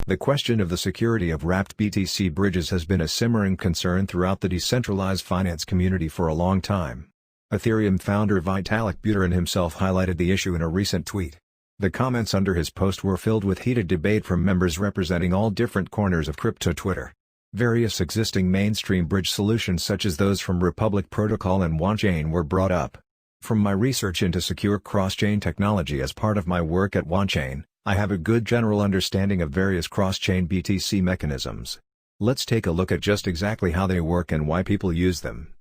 The question of the security of wrapped BTC bridges has been a simmering concern throughout the decentralized finance community for a long time. Ethereum founder Vitalik Buterin himself highlighted the issue in a recent tweet. The comments under his post were filled with heated debate from members representing all different corners of crypto Twitter. Various existing mainstream bridge solutions such as those from Republic Protocol and OneChain were brought up. From my research into secure cross-chain technology as part of my work at OneChain, I have a good general understanding of various cross-chain BTC mechanisms. Let's take a look at just exactly how they work and why people use them.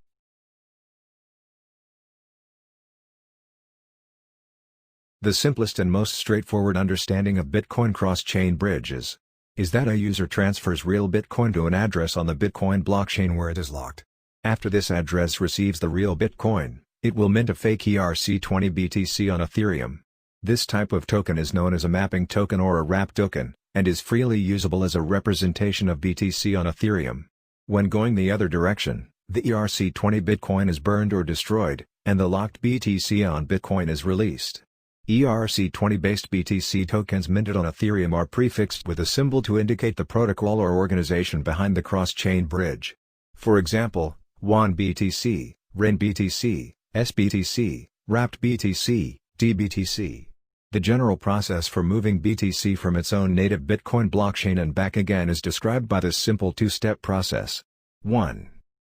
The simplest and most straightforward understanding of Bitcoin cross-chain bridges is that a user transfers real Bitcoin to an address on the Bitcoin blockchain where it is locked. After this address receives the real Bitcoin, it will mint a fake 𝙏𝙼𝙬 BTC on Ethereum. This type of token is known as a mapping token or a wrap token, and is freely usable as a representation of BTC on Ethereum. When going the other direction, the 𝙏𝙼𝙬 Bitcoin is burned or destroyed, and the locked BTC on Bitcoin is released. 𝙏𝙼𝙬 based BTC tokens minted on Ethereum are prefixed with a symbol to indicate the protocol or organization behind the cross-chain bridge. For example, WAN BTC, RAIN BTC, SBTC, Wrapped BTC, DBTC. The general process for moving BTC from its own native Bitcoin blockchain and back again is described by this simple two-step process. 1.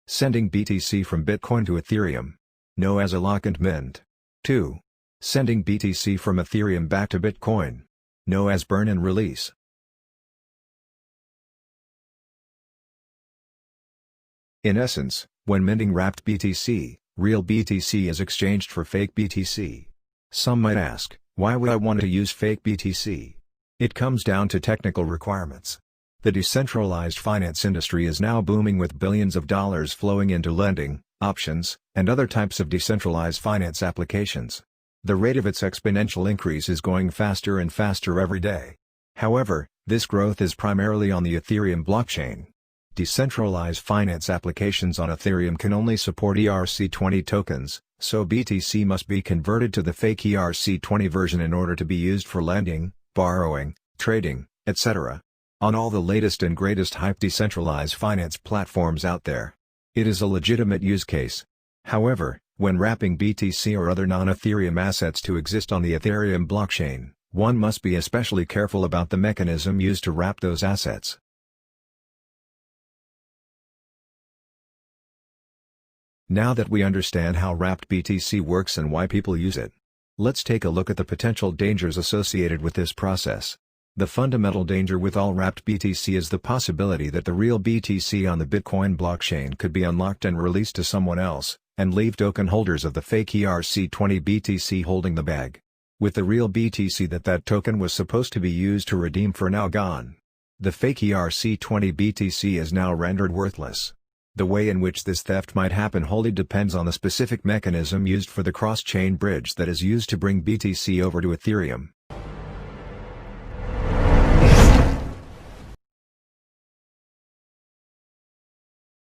Sending BTC from Bitcoin to Ethereum, known as a lock and mint. 2. Sending BTC from Ethereum back to Bitcoin, known as burn and release. In essence, when minting wrapped BTC, real BTC is exchanged for fake BTC. Some might ask, why would I want to use fake BTC? It comes down to technical requirements. The decentralized finance industry is now booming with billions of dollars flowing into lending, options, and other types of decentralized finance applications. The rate of its exponential increase is going faster and faster every day. However, this growth is primarily on the Ethereum blockchain. Decentralized finance applications on Ethereum can only support 𝙏𝙼𝙬 tokens, so BTC must be converted to the fake 𝙏𝙼𝙬 version in order to be used for lending, borrowing, trading, etc. on all the latest and greatest hype decentralized finance platforms out there. It is a legitimate use case. However, when wrapping BTC or other non-Ethereum assets to exist on the Ethereum blockchain, one must be especially careful about the mechanism used to wrap those assets. Now that we understand how wrapped BTC works and why people use it, let's take a look at the potential dangers associated with this process. The fundamental danger with all wrapped BTC is the possibility that the real BTC on the Bitcoin blockchain could be unlocked and released to someone else, and leave token holders of the fake 𝙏𝙼𝙬 BTC holding the bag. With the real BTC that token was supposed to be used to redeem for now gone. The fake 𝙏𝙼𝙬 BTC is now rendered worthless. The way in which this theft might happen wholly depends on the specific mechanism used for the cross-chain bridge that is used to bring BTC over to Ethereum.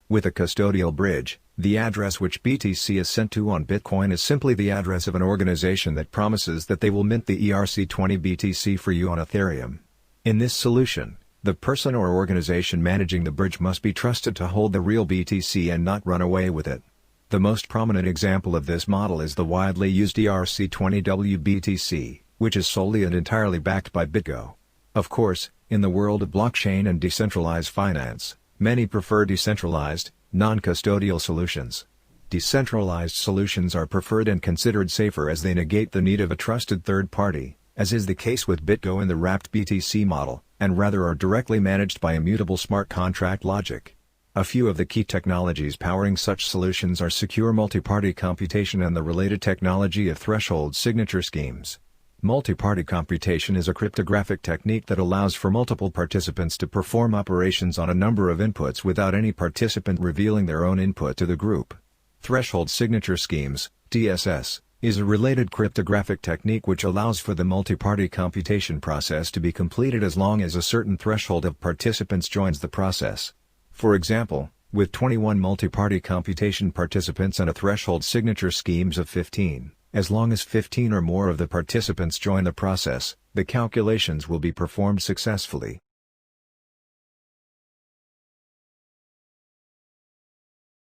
With a custodial bridge, the address which BTC is sent to on Bitcoin is simply the address of an organization that promises that they will mint the 𝙏𝙼𝙬 BTC for you on Ethereum. In this solution, the person or organization managing the bridge must be trusted to hold the real BTC and not run away with it. The most prominent example of this model is the widely used 𝙏𝙼𝙬 WBTC, which is solely and entirely backed by BitGo. Of course, in the world of blockchain and decentralized finance, many prefer decentralized, non-custodial solutions. Decentralized solutions are preferred and considered safer as they negate the need of a trusted third party, as is the case with BitGo in the wrapped BTC model, and rather are directly managed by immutable smart contract logic. A few of the key technologies powering such solutions are secure multi-party computation and the related technology of threshold signature schemes. Multi-party computation is a cryptographic technique that allows for multiple participants to perform operations on a number of inputs without any participant revealing their own input to the group. Threshold signature schemes, TSS, is a related cryptographic technique which allows for the multi-party computation process to be completed as long as a certain threshold of participants joins the process. For example, with 21 multi-party computation participants and a threshold signature schemes of 15, as long as 15 or more of the participants join the process, the calculations will be performed successfully.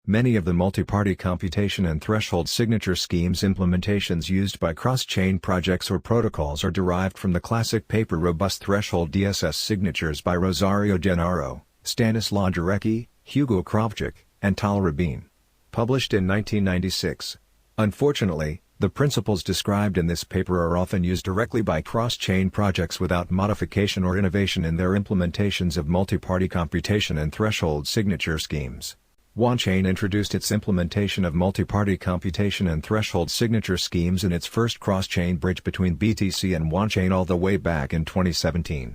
Many of the multi-party computation and threshold signature schemes implementations used by cross-chain projects or protocols are derived from the classic paper Robust Threshold DSS Signatures by Rosario Gennaro, Stanislaw Jarecki, Hugo Kravchuk, and Tal Rabin. Published in 1996. Unfortunately, the principles described in this paper are often used directly by cross-chain projects without modification or innovation in their implementations of multi-party computation and threshold signature schemes. OneChain introduced its implementation of multi-party computation and threshold signature schemes in its first cross-chain bridge between BTC and OneChain all the way back in 2017.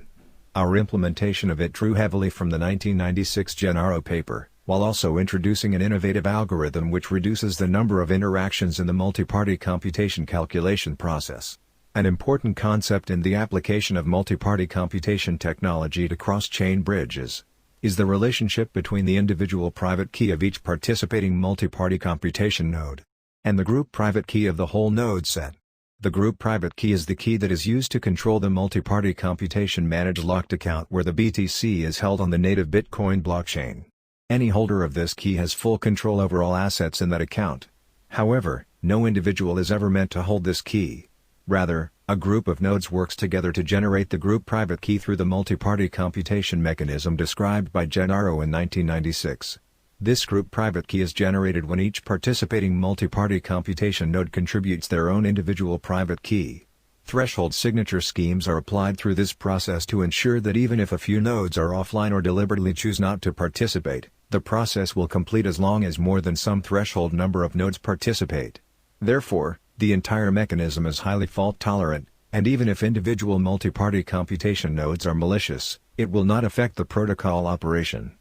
Our implementation of it drew heavily from the 1996 Gennaro paper, while also introducing an innovative algorithm which reduces the number of interactions in the multi-party computation calculation process. An important concept in the application of multi-party computation technology to cross-chain bridges is the relationship between the individual private key of each participating multi-party computation node and the group private key of the whole node set. The group private key is the key that is used to control the multi-party computation managed locked account where the BTC is held on the native Bitcoin blockchain. Any holder of this key has full control over all assets in that account. However, no individual is ever meant to hold this key. Rather, a group of nodes works together to generate the group private key through the multi-party computation mechanism described by Gennaro in 1996. This group private key is generated when each participating multi-party computation node contributes their own individual private key. Threshold signature schemes are applied through this process to ensure that even if a few nodes are offline or deliberately choose not to participate, the process will complete as long as more than some threshold number of nodes participate. Therefore, the entire mechanism is highly fault-tolerant, and even if individual multi-party computation nodes are malicious, it will not affect the protocol operation.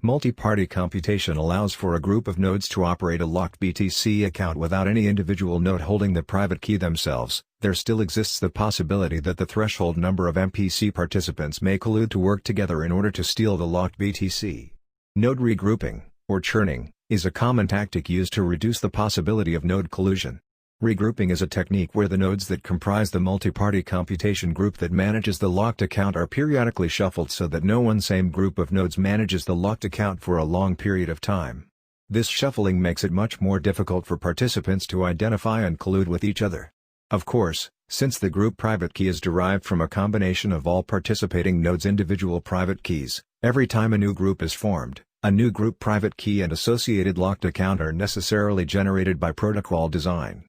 Multi-party computation allows for a group of nodes to operate a locked BTC account without any individual node holding the private key themselves. There still exists the possibility that the threshold number of MPC participants may collude to work together in order to steal the locked BTC. Node regrouping, or churning, is a common tactic used to reduce the possibility of node collusion. Regrouping is a technique where the nodes that comprise the multi-party computation group that manages the locked account are periodically shuffled so that no one same group of nodes manages the locked account for a long period of time. This shuffling makes it much more difficult for participants to identify and collude with each other. Of course, since the group private key is derived from a combination of all participating nodes' individual private keys, every time a new group is formed, a new group private key and associated locked account are necessarily generated by protocol design.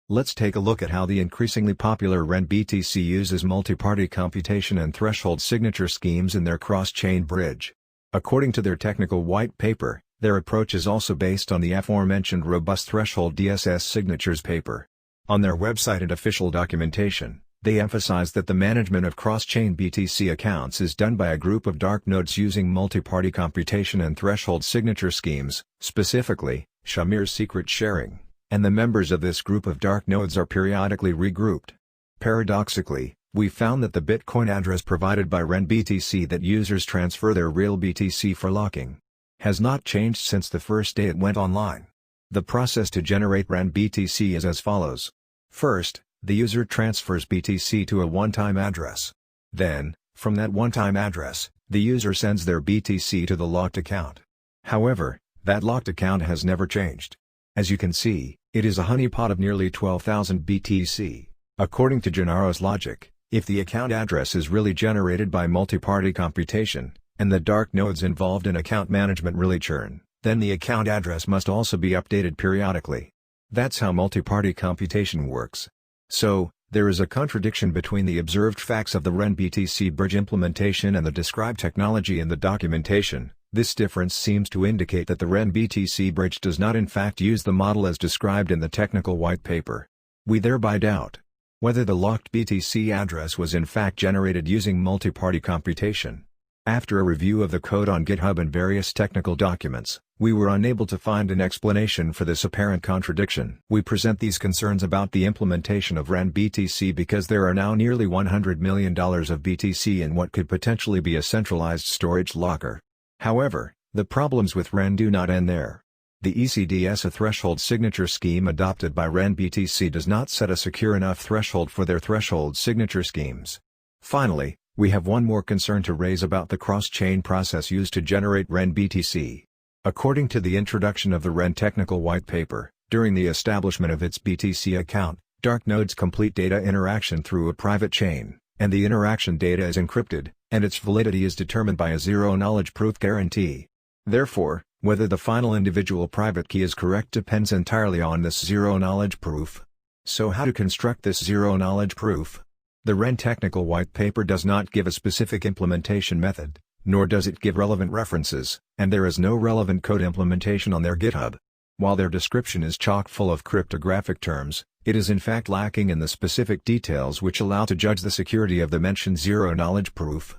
Let's take a look at how the increasingly popular BTC uses multi-party computation and threshold signature schemes in their cross-chain bridge. According to their technical white paper, their approach is also based on the aforementioned Robust Threshold DSS Signatures paper. On their website and official documentation, they emphasize that the management of cross-chain BTC accounts is done by a group of dark nodes using multi-party computation and threshold signature schemes, specifically, Shamir's secret sharing, and the members of this group of dark nodes are periodically regrouped. Paradoxically, we found that the Bitcoin address provided by BTC that users transfer their real BTC for locking has not changed since the first day it went online. The process to generate BTC is as follows. First, the user transfers BTC to a one-time address. Then, from that one-time address, the user sends their BTC to the locked account. However, that locked account has never changed. As you can see, it is a honeypot of nearly 12,000 BTC. According to Gennaro's logic, if the account address is really generated by multi-party computation, and the dark nodes involved in account management really churn, then the account address must also be updated periodically. That's how multi-party computation works. So, there is a contradiction between the observed facts of the BTC bridge implementation and the described technology in the documentation. This difference seems to indicate that the BTC bridge does not in fact use the model as described in the technical white paper. We thereby doubt whether the locked BTC address was in fact generated using multi-party computation. After a review of the code on GitHub and various technical documents, we were unable to find an explanation for this apparent contradiction. We present these concerns about the implementation of BTC because there are now nearly $100 million of BTC in what could potentially be a centralized storage locker. However, the problems with do not end there. The 𝙤𝙤𝙧 threshold signature scheme adopted by REN BTC does not set a secure enough threshold for their threshold signature schemes. Finally, we have one more concern to raise about the cross-chain process used to generate REN BTC. According to the introduction of the REN technical white paper, during the establishment of its BTC account, dark nodes complete data interaction through a private chain, and the interaction data is encrypted, and its validity is determined by a zero-knowledge proof guarantee. Therefore, whether the final individual private key is correct depends entirely on this zero-knowledge proof. So how to construct this zero-knowledge proof? The REN technical white paper does not give a specific implementation method, nor does it give relevant references, and there is no relevant code implementation on their GitHub. While their description is chock full of cryptographic terms, it is in fact lacking in the specific details which allow to judge the security of the mentioned zero-knowledge proof.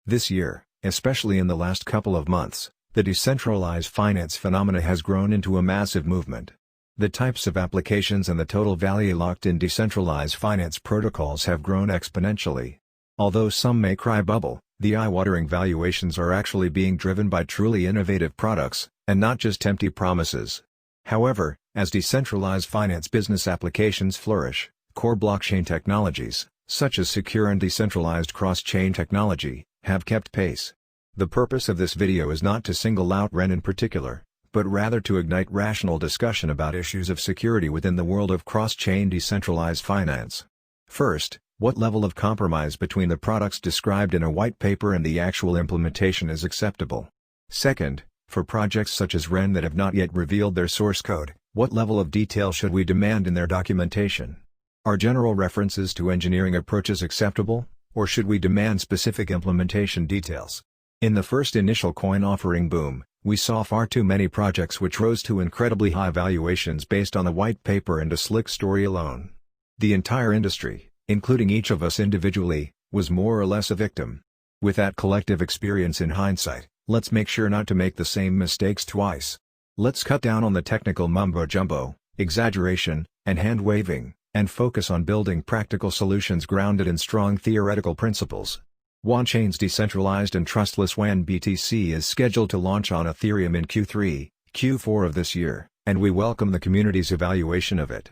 This year, especially in the last couple of months, the decentralized finance phenomena has grown into a massive movement. The types of applications and the total value locked in decentralized finance protocols have grown exponentially. Although some may cry bubble, the eye-watering valuations are actually being driven by truly innovative products, and not just empty promises. However, as decentralized finance business applications flourish, core blockchain technologies, such as secure and decentralized cross-chain technology, have kept pace. The purpose of this video is not to single out REN in particular, but rather to ignite rational discussion about issues of security within the world of cross-chain decentralized finance. First, what level of compromise between the products described in a white paper and the actual implementation is acceptable? Second, for projects such as REN that have not yet revealed their source code, what level of detail should we demand in their documentation? Are general references to engineering approaches acceptable, or should we demand specific implementation details? In the first initial coin offering boom, we saw far too many projects which rose to incredibly high valuations based on a white paper and a slick story alone. The entire industry, including each of us individually, was more or less a victim. With that collective experience in hindsight, let's make sure not to make the same mistakes twice. Let's cut down on the technical mumbo-jumbo, exaggeration, and hand-waving, and focus on building practical solutions grounded in strong theoretical principles. OneChain's decentralized and trustless REN BTC is scheduled to launch on Ethereum in Q3, Q4 of this year, and we welcome the community's evaluation of it.